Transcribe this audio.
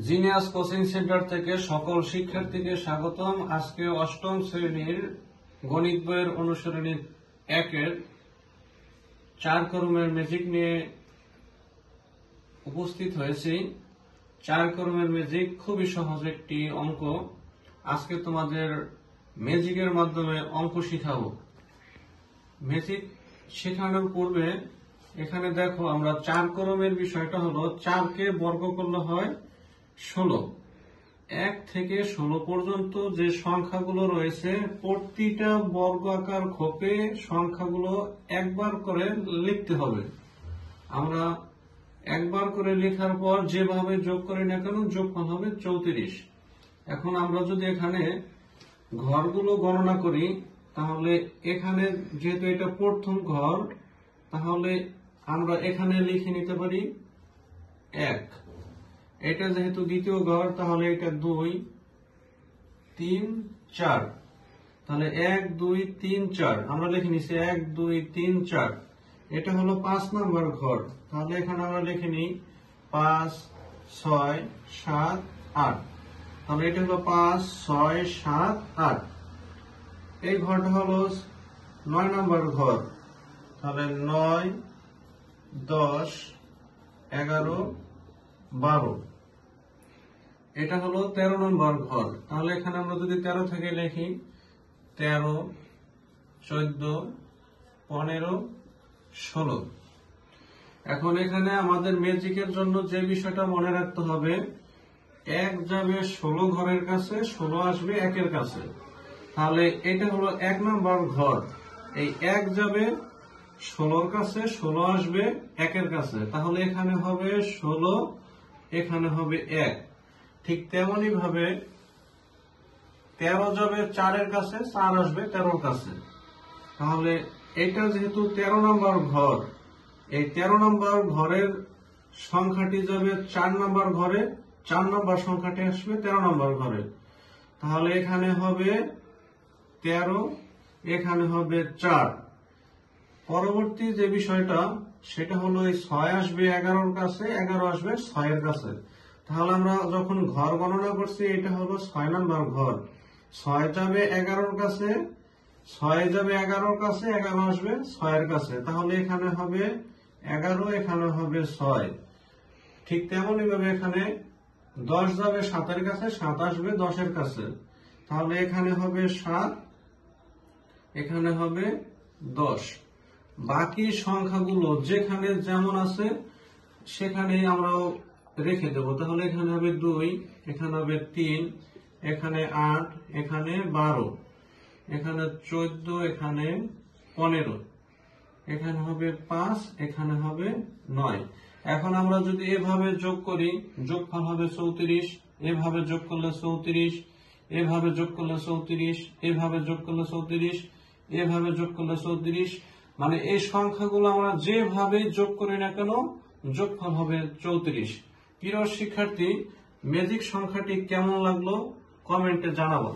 Genius coaching centre থেকে সকল শিক্ষার্থীকে স্বাগতম। আজকে অষ্টম শ্রেণীর গণিত বইয়ের অনুসরণী 1-এর 4 কলমের ম্যাজিক নিয়ে উপস্থিত হয়েছি। 4 কলমের ম্যাজিক খুবই সহজ একটি অঙ্ক। আজকে তোমাদের ম্যাজিকের মাধ্যমে অঙ্ক শিখাবো। ম্যাজিক শেখানোর পূর্বে এখানে দেখো, আমরা 4 কলমের বিষয়টা হলো 4কে বর্গ করলে হয় 16। 1 থেকে 16 পর্যন্ত যে সংখ্যাগুলো রয়েছে প্রতিটা বর্গ আকার খোপে সংখ্যাগুলো একবার করে লিখতে হবে। আমরা একবার করে লেখার পর যেভাবে যোগ করি না কেন যোগফল হবে 34। এখন আমরা যদি এখানে ঘরগুলো গণনা করি, তাহলে এখানে যেহেতু এটা প্রথম ঘর, তাহলে আমরা এখানে লিখে নিতে পারি 1। এটা যেহেতু দ্বিতীয় ঘর, তাহলে এটা 2, 3, 4। তাহলে 1, 2, 3, 4 আমরা লিখে নিছি 1, 2, 3, 4। এটা হলো 5 নম্বর ঘর, তাহলে এখানে আমরা লিখে নিই 5, 6, 7, 8। তাহলে এটা হলো 5, 6, 7, 8। এই ঘরটা হলো 9 নম্বর ঘর, তাহলে 9, 10, 11, 12। এটা হলো 13 নম্বর ঘর, তাহলে এখানে আমরা যদি 13 থেকে লিখি 13, 14, 15, 16। এখন এখানে আমাদের ম্যাজিকের জন্য যে বিষয়টা মনে রাখতে হবে, 1 যাবে 16 ঘরের কাছে, 16 আসবে 1-এর কাছে। তাহলে এটা হলো 1 নম্বর ঘর, এই 1 যাবে 16-র কাছে, 16 আসবে 1-এর কাছে। তাহলে এখানে হবে 16, এখানে হবে 1। ঠিক তেমনি ভাবে 13 যাবে 4-এর কাছে, 4 আসবে 13-র কাছে। তাহলে এটা যেহেতু 13 নম্বর ঘর, এই 13 নম্বর ঘরের সংখ্যাটি যাবে 4 নম্বর ঘরে, 4 নম্বর সংখ্যাটি আসবে 13 নম্বর ঘরে। তাহলে এখানে হবে 13, এখানে হবে 4। পরবর্তী যে বিষয়টা, সেটা হলো এই 6 আসবে 11-র কাছে, 11 আসবে 6-এর কাছে। তাহলে আমরা যখন ঘর গণনা করছি, এটা হলো 6 নম্বর ঘর। 6 যাবে 11-র কাছে, 6 যাবে 11-র কাছে, 11 আসবে 6-এর কাছে। তাহলে এখানে হবে 11, এখানে হবে 6। ঠিক তেমনি ভাবে এখানে 10 যাবে 7-এর কাছে, 7 আসবে 10-এর কাছে। তাহলে এখানে হবে 7, এখানে হবে 10। বাকি সংখ্যাগুলো যেখানে যেমন আছে সেখানেই আমরা রেখে দেব। তাহলে এখানে হবে 2, এখানে হবে 3, এখানে 8, এখানে 12, এখানে 14, এখানে 15, এখানে হবে 5, এখানে হবে 9। এখন আমরা যদি এভাবে যোগ করি, যোগফল হবে 34। এভাবে যোগ করলে 34, এভাবে যোগ করলে 34, এভাবে যোগ করলে 34, এভাবে যোগ করলে 34। মানে এই সংখ্যাগুলো আমরা যেভাবে যোগ করি না কেন যোগফল হবে 34। প্রিয় শিক্ষার্থী, ম্যাজিক সংখ্যাটি কেমন লাগলো কমেন্টে জানাবো।